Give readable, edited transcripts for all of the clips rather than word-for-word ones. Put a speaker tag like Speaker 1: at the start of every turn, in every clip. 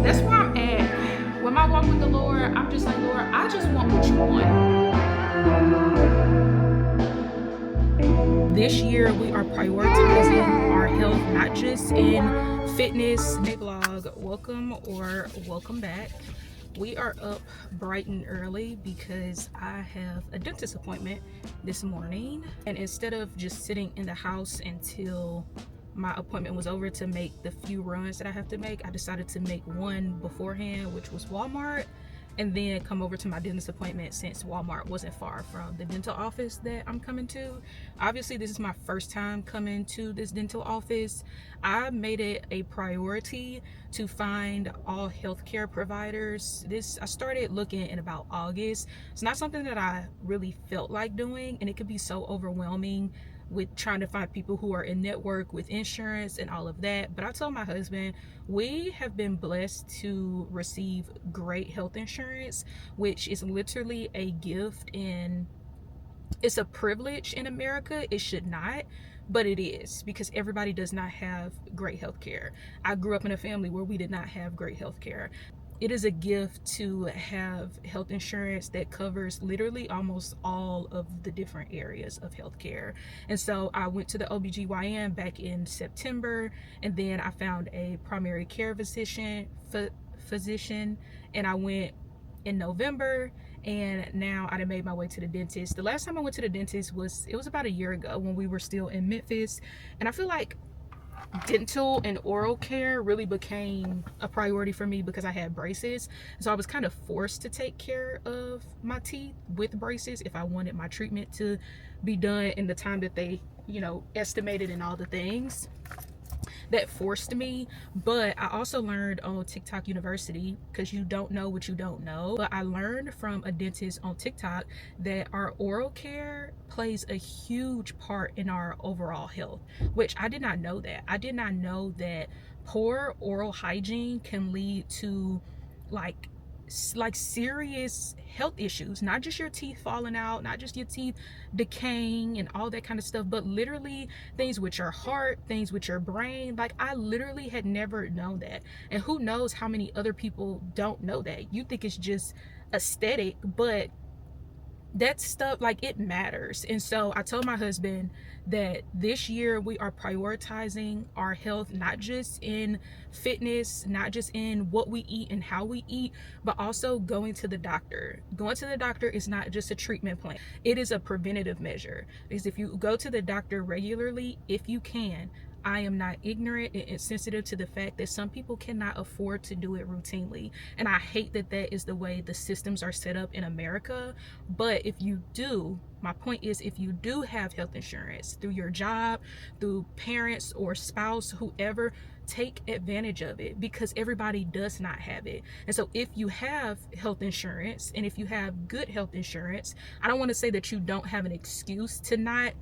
Speaker 1: That's where I'm at. When I walk with the Lord, I'm just like, Lord, I just want what you want. This year, we are prioritizing our health, not just in fitness. Hey vlog, welcome or welcome back. We are up bright and early because I have a dentist appointment this morning, and instead of just sitting in the house until my appointment was over to make the few runs that I have to make, I decided to make one beforehand, which was Walmart, and then come over to my dentist appointment since Walmart wasn't far from the dental office that I'm coming to. Obviously, this is my first time coming to this dental office. I made it a priority to find all healthcare providers. I started looking in about August. It's not something that I really felt like doing, and it could be so overwhelming with trying to find people who are in network with insurance and all of that. But I told my husband, we have been blessed to receive great health insurance, which is literally a gift, and it's a privilege in America. It should not, but it is, because everybody does not have great health care. I grew up in a family where we did not have great health care. It is a gift to have health insurance that covers literally almost all of the different areas of healthcare. And so I went to the OBGYN back in September, and then I found a primary care physician, and I went in November, and now I done made my way to the dentist. The last time I went to the dentist was about a year ago when we were still in Memphis, and I feel like dental and oral care really became a priority for me because I had braces. So I was kind of forced to take care of my teeth with braces if I wanted my treatment to be done in the time that they, estimated, and all the things that forced me. But I also learned on TikTok University, because you don't know what you don't know, but I learned from a dentist on TikTok that our oral care plays a huge part in our overall health, which I did not know that. I did not know that poor oral hygiene can lead to like serious health issues, not just your teeth falling out, not just your teeth decaying and all that kind of stuff, but literally things with your heart, things with your brain. Like, I literally had never known that, and who knows how many other people don't know that. You think it's just aesthetic, but that stuff, like, it matters. And so I told my husband that this year we are prioritizing our health, not just in fitness, not just in what we eat and how we eat, but also going to the doctor. Going to the doctor is not just a treatment plan, it is a preventative measure. Because if you go to the doctor regularly, if you can, I am not ignorant and insensitive to the fact that some people cannot afford to do it routinely. And I hate that that is the way the systems are set up in America. But if you do, my point is, if you do have health insurance through your job, through parents or spouse, whoever, take advantage of it, because everybody does not have it. And so if you have health insurance, and if you have good health insurance, I don't want to say that you don't have an excuse to not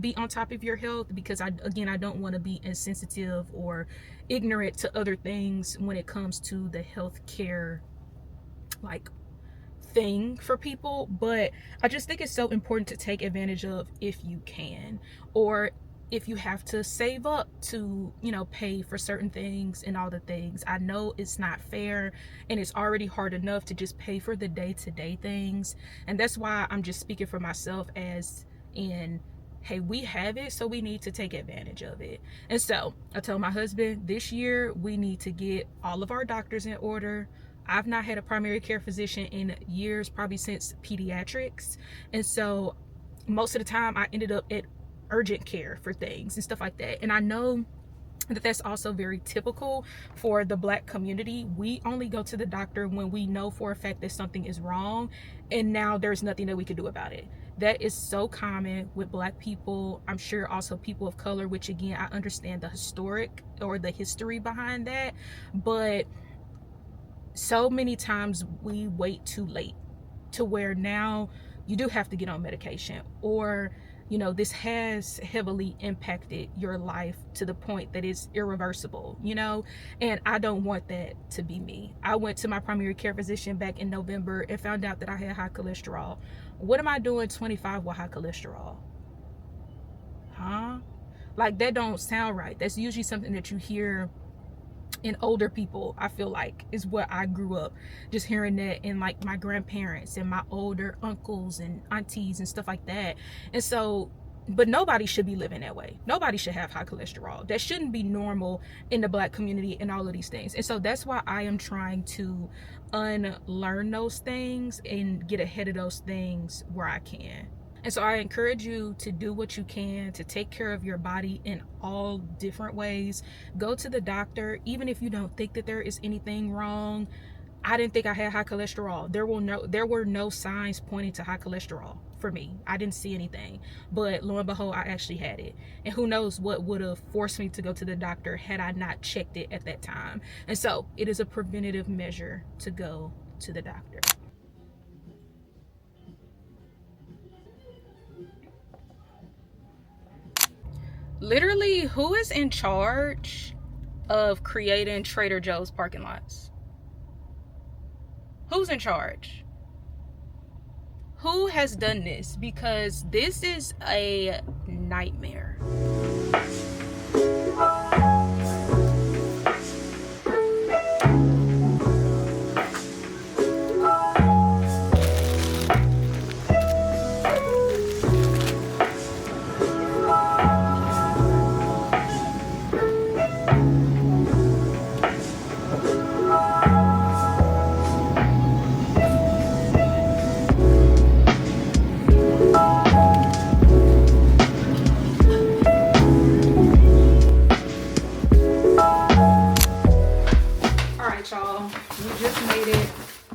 Speaker 1: be on top of your health, because I don't want to be insensitive or ignorant to other things when it comes to the healthcare like thing for people. But I just think it's so important to take advantage of if you can, or if you have to save up to, pay for certain things and all the things. I know it's not fair, and it's already hard enough to just pay for the day-to-day things. And that's why I'm just speaking for myself, as in, hey, we have it, so we need to take advantage of it. And so I told my husband, this year we need to get all of our doctors in order. I've not had a primary care physician in years, probably since pediatrics. And so most of the time I ended up at urgent care for things and stuff like that. And I know that that's also very typical for the Black community. We only go to the doctor when we know for a fact that something is wrong, and now there's nothing that we can do about it. That is so common with Black people. I'm sure also people of color, which again, I understand the history behind that, but so many times we wait too late, to where now you do have to get on medication, or this has heavily impacted your life to the point that it's irreversible, and I don't want that to be me. I went to my primary care physician back in November and found out that I had high cholesterol. What am I doing 25 with high cholesterol? Like, that don't sound right. That's usually something that you hear and older people, I feel like, is what I grew up just hearing that, and like my grandparents and my older uncles and aunties and stuff like that. And so, but nobody should be living that way. Nobody should have high cholesterol. That shouldn't be normal in the Black community and all of these things. And so that's why I am trying to unlearn those things and get ahead of those things where I can. And so I encourage you to do what you can to take care of your body in all different ways. Go to the doctor, even if you don't think that there is anything wrong. I didn't think I had high cholesterol. There were no signs pointing to high cholesterol for me. I didn't see anything, but lo and behold, I actually had it. And who knows what would have forced me to go to the doctor had I not checked it at that time. And so it is a preventative measure to go to the doctor. Literally, who is in charge of creating Trader Joe's parking lots? Who's in charge? Who has done this? Because this is a nightmare.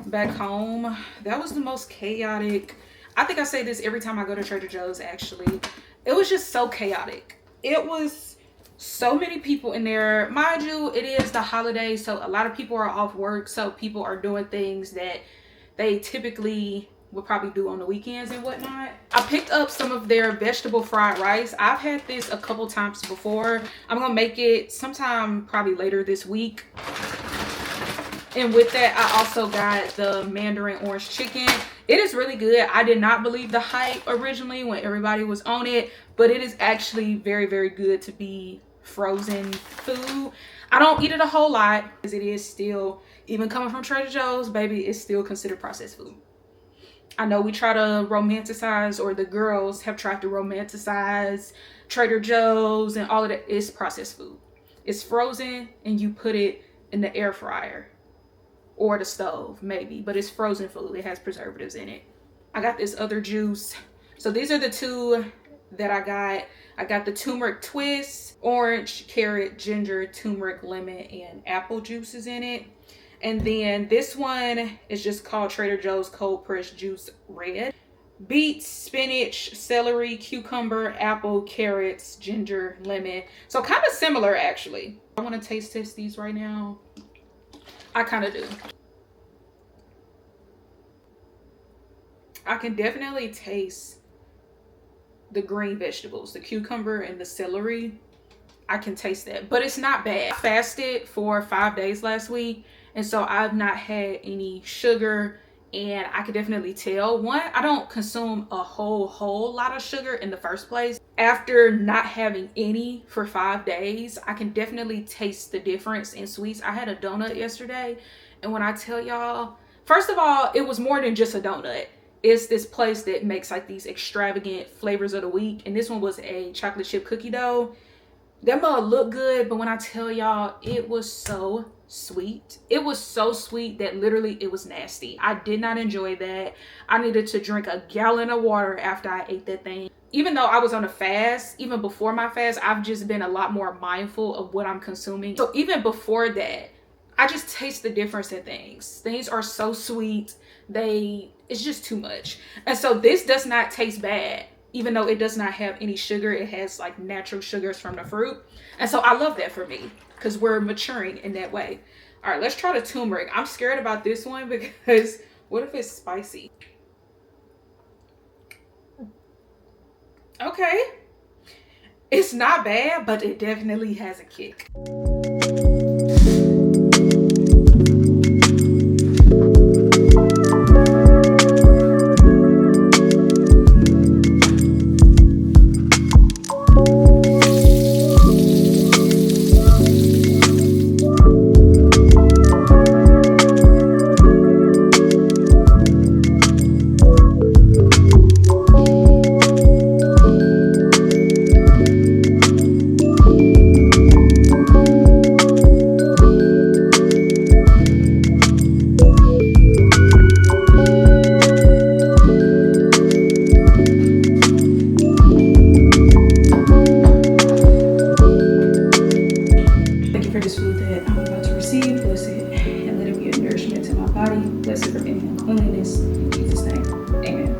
Speaker 1: Back home. That was the most chaotic. I think I say this every time I go to Trader Joe's, actually. It was just so chaotic. It was so many people in there. Mind you, it is the holidays, so a lot of people are off work, so people are doing things that they typically would probably do on the weekends and whatnot. I picked up some of their vegetable fried rice. I've had this a couple times before. I'm gonna make it sometime probably later this week. And with that, I also got the Mandarin orange chicken. It is really good. I did not believe the hype originally when everybody was on it, but it is actually very, very good to be frozen food. I don't eat it a whole lot because it is still, even coming from Trader Joe's, baby, it's still considered processed food. I know we try to romanticize, or the girls have tried to romanticize Trader Joe's and all of that. It's processed food. It's frozen and you put it in the air fryer. Or the stove, maybe, but it's frozen food. It has preservatives in it. I got this other juice. So these are the two that I got. I got the turmeric twist, orange, carrot, ginger, turmeric, lemon, and apple juices in it. And then this one is just called Trader Joe's Cold Pressed Juice Red. Beets, spinach, celery, cucumber, apple, carrots, ginger, lemon. So kind of similar, actually. I want to taste test these right now. I kind of do. I can definitely taste the green vegetables, the cucumber and the celery. I can taste that, but it's not bad. I fasted for 5 days last week, and so I've not had any sugar, and I could definitely tell. One, I don't consume a whole lot of sugar in the first place. After not having any for 5 days, I can definitely taste the difference in sweets. I had a donut yesterday, and when I tell y'all, first of all, it was more than just a donut. It's this place that makes like these extravagant flavors of the week, and this one was a chocolate chip cookie dough. That mug looked good, but when I tell y'all, it was so sweet. It was so sweet that literally it was nasty. I did not enjoy that. I needed to drink a gallon of water after I ate that thing. Even though I was on a fast, even before my fast, I've just been a lot more mindful of what I'm consuming. So even before that, I just taste the difference in things. Things are so sweet. It's just too much. And so this does not taste bad. Even though it does not have any sugar, it has like natural sugars from the fruit. And so I love that for me, because we're maturing in that way. All right, let's try the turmeric. I'm scared about this one because what if it's spicy? Okay. It's not bad, but it definitely has a kick. that I'm about to receive. Bless it and let it be a nourishment to my body. Bless it from any uncleanliness. In Jesus' name, amen.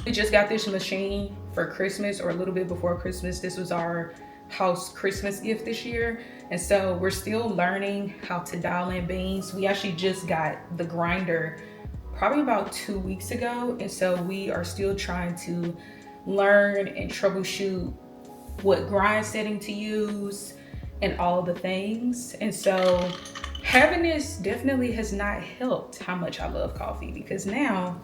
Speaker 1: We just got this machine for Christmas, or a little bit before Christmas. This was our house Christmas gift this year. And so we're still learning how to dial in beans. We actually just got the grinder probably about 2 weeks ago. And so we are still trying to learn and troubleshoot what grind setting to use and all the things. And so having this definitely has not helped how much I love coffee, because now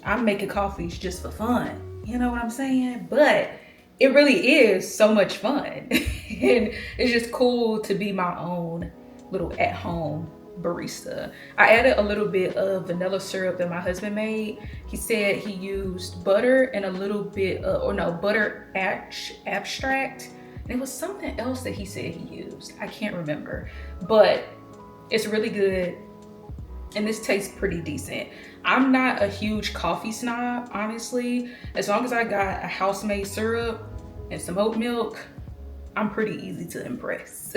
Speaker 1: I'm making coffees just for fun. You know what I'm saying? But it really is so much fun. And it's just cool to be my own little at-home barista. I added a little bit of vanilla syrup that my husband made. He said he used butter and a little bit butter abstract. And it was something else that he said he used. I can't remember, but it's really good. And this tastes pretty decent. I'm not a huge coffee snob, honestly. As long as I got a house-made syrup and some oat milk, I'm pretty easy to impress.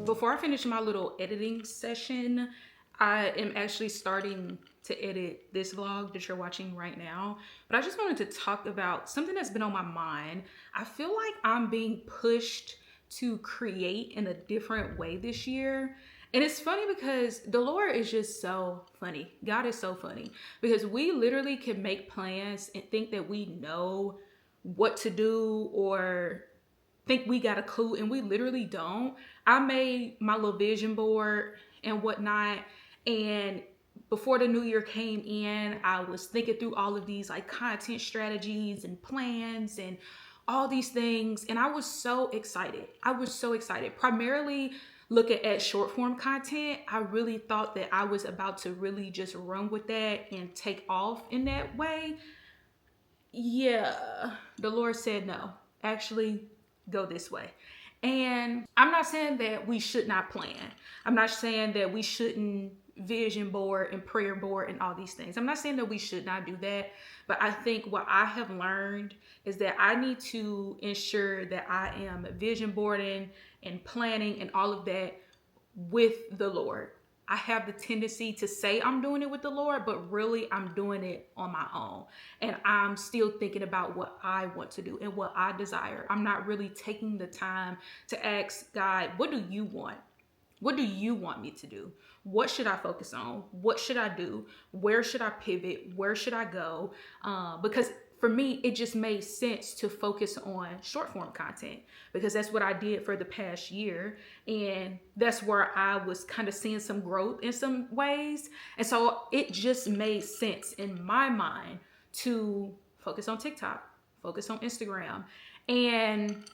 Speaker 1: Before I finish my little editing session, I am actually starting to edit this vlog that you're watching right now. But I just wanted to talk about something that's been on my mind. I feel like I'm being pushed to create in a different way this year. And it's funny because the Lord is just so funny. God is so funny, because we literally can make plans and think that we know what to do or think we got a clue, and we literally don't. I made my little vision board and whatnot, and before the new year came in, I was thinking through all of these like content strategies and plans and all these things. And I was so excited. I was so excited. Primarily looking at short form content, I really thought that I was about to really just run with that and take off in that way. Yeah, the Lord said no. Actually, go this way. And I'm not saying that we should not plan. I'm not saying that we shouldn't vision board and prayer board and all these things. I'm not saying that we should not do that. But I think what I have learned is that I need to ensure that I am vision boarding and planning and all of that with the Lord. I have the tendency to say I'm doing it with the Lord, but really I'm doing it on my own. And I'm still thinking about what I want to do and what I desire. I'm not really taking the time to ask God, what do you want? What do you want me to do? What should I focus on? What should I do? Where should I pivot? Where should I go? Because for me, it just made sense to focus on short form content because that's what I did for the past year. And that's where I was kind of seeing some growth in some ways. And so it just made sense in my mind to focus on TikTok, focus on Instagram. And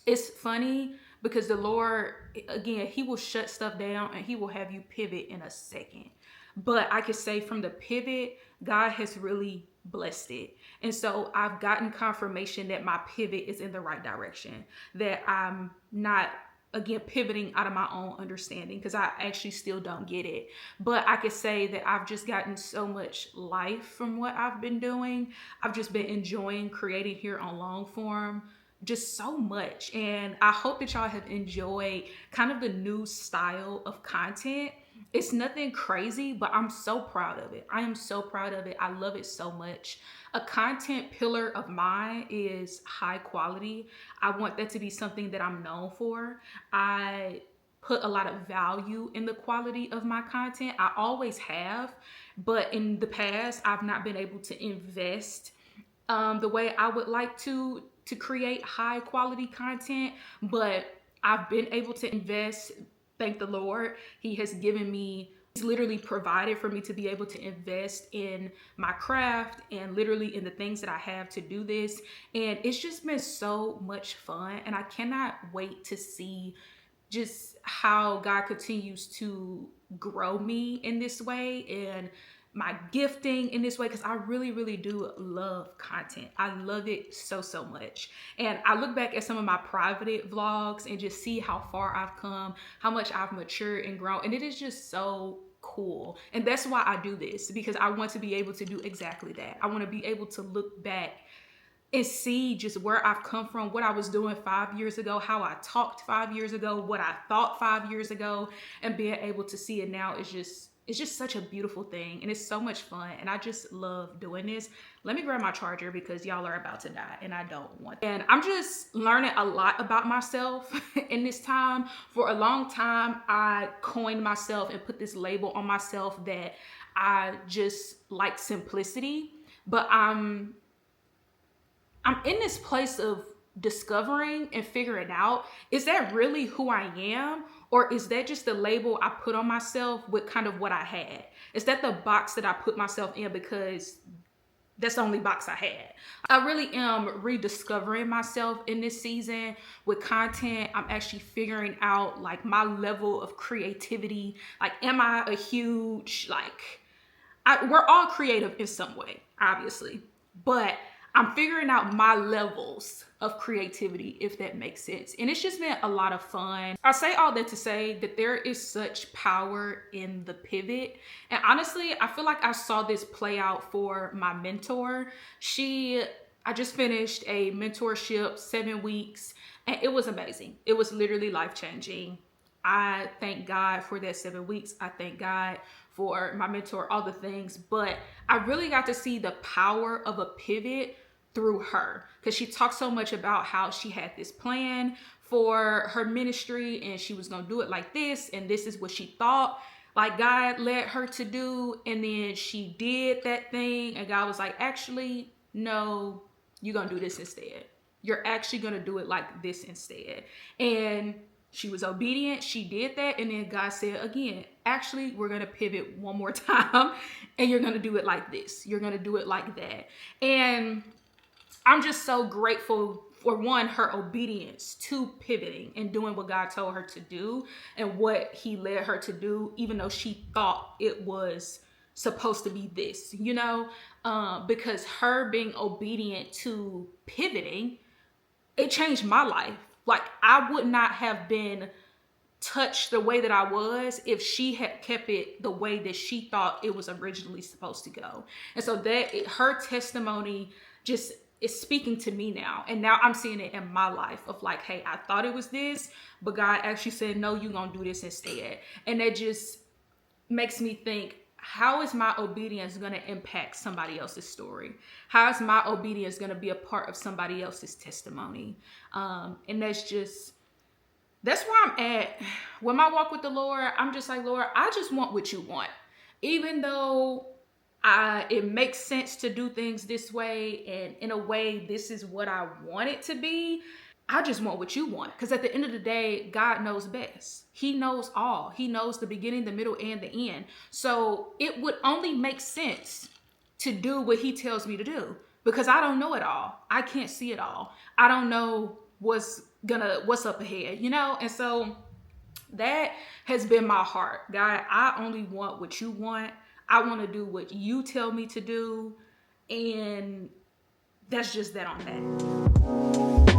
Speaker 1: it's funny because the Lord, again, he will shut stuff down and he will have you pivot in a second. But I could say from the pivot, God has really blessed it. And so I've gotten confirmation that my pivot is in the right direction, that I'm not, again, pivoting out of my own understanding because I actually still don't get it. But I could say that I've just gotten so much life from what I've been doing. I've just been enjoying creating here on long form just so much. And I hope that y'all have enjoyed kind of the new style of content. It's nothing crazy, but I'm so proud of it. I am so proud of it. I love it so much. A content pillar of mine is high quality. I want that to be something that I'm known for. I put a lot of value in the quality of my content. I always have, but in the past, I've not been able to invest the way I would like to create high quality content, but I've been able to invest. Thank the Lord. He has given me, he's literally provided for me to be able to invest in my craft and literally in the things that I have to do this. And it's just been so much fun. And I cannot wait to see just how God continues to grow me in this way and my gifting in this way, because I really, really do love content. I love it so, so much. And I look back at some of my private vlogs and just see how far I've come, how much I've matured and grown. And it is just so cool. And that's why I do this, because I want to be able to do exactly that. I want to be able to look back and see just where I've come from, what I was doing 5 years ago, how I talked 5 years ago, what I thought 5 years ago, and being able to see it now is just, it's just such a beautiful thing. And it's so much fun. And I just love doing this. Let me grab my charger because y'all are about to die and I don't want that. And I'm just learning a lot about myself in this time. For a long time, I coined myself and put this label on myself that I just like simplicity. But I'm in this place of discovering and figuring out, is that really who I am? Or is that just the label I put on myself with kind of what I had? Is that the box that I put myself in because that's the only box I had? I really am rediscovering myself in this season with content. I'm actually figuring out like my level of creativity. Like, am I a huge, we're all creative in some way, obviously, but I'm figuring out my levels of creativity, if that makes sense. And it's just been a lot of fun. I say all that to say that there is such power in the pivot. And honestly, I feel like I saw this play out for my mentor. I just finished a mentorship, 7 weeks, and it was amazing. It was literally life-changing. I thank God for that 7 weeks. I thank God for my mentor, all the things. But I really got to see the power of a pivot through her, because she talked so much about how she had this plan for her ministry and she was going to do it like this, and this is what she thought like God led her to do. And then she did that thing and God was like, actually, no, you're going to do this instead. You're actually going to do it like this instead. And she was obedient. She did that. And then God said again, actually, we're going to pivot one more time and you're going to do it like this. You're going to do it like that. And I'm just so grateful for one, her obedience to pivoting and doing what God told her to do and what he led her to do, even though she thought it was supposed to be this, because her being obedient to pivoting, it changed my life. Like, I would not have been touched the way that I was if she had kept it the way that she thought it was originally supposed to go. And so her testimony just is speaking to me now. And now I'm seeing it in my life of like, hey, I thought it was this, but God actually said, no, you're going to do this instead. And that just makes me think, how is my obedience going to impact somebody else's story? How is my obedience going to be a part of somebody else's testimony? And that's where I'm at. When I walk with the Lord, I'm just like, Lord, I just want what you want. Even though it makes sense to do things this way, and in a way, this is what I want it to be, I just want what you want. Because at the end of the day, God knows best. He knows all. He knows the beginning, the middle, and the end. So it would only make sense to do what he tells me to do, because I don't know it all. I can't see it all. I don't know what's up ahead, And so that has been my heart. God, I only want what you want. I want to do what you tell me to do. And that's just that on that.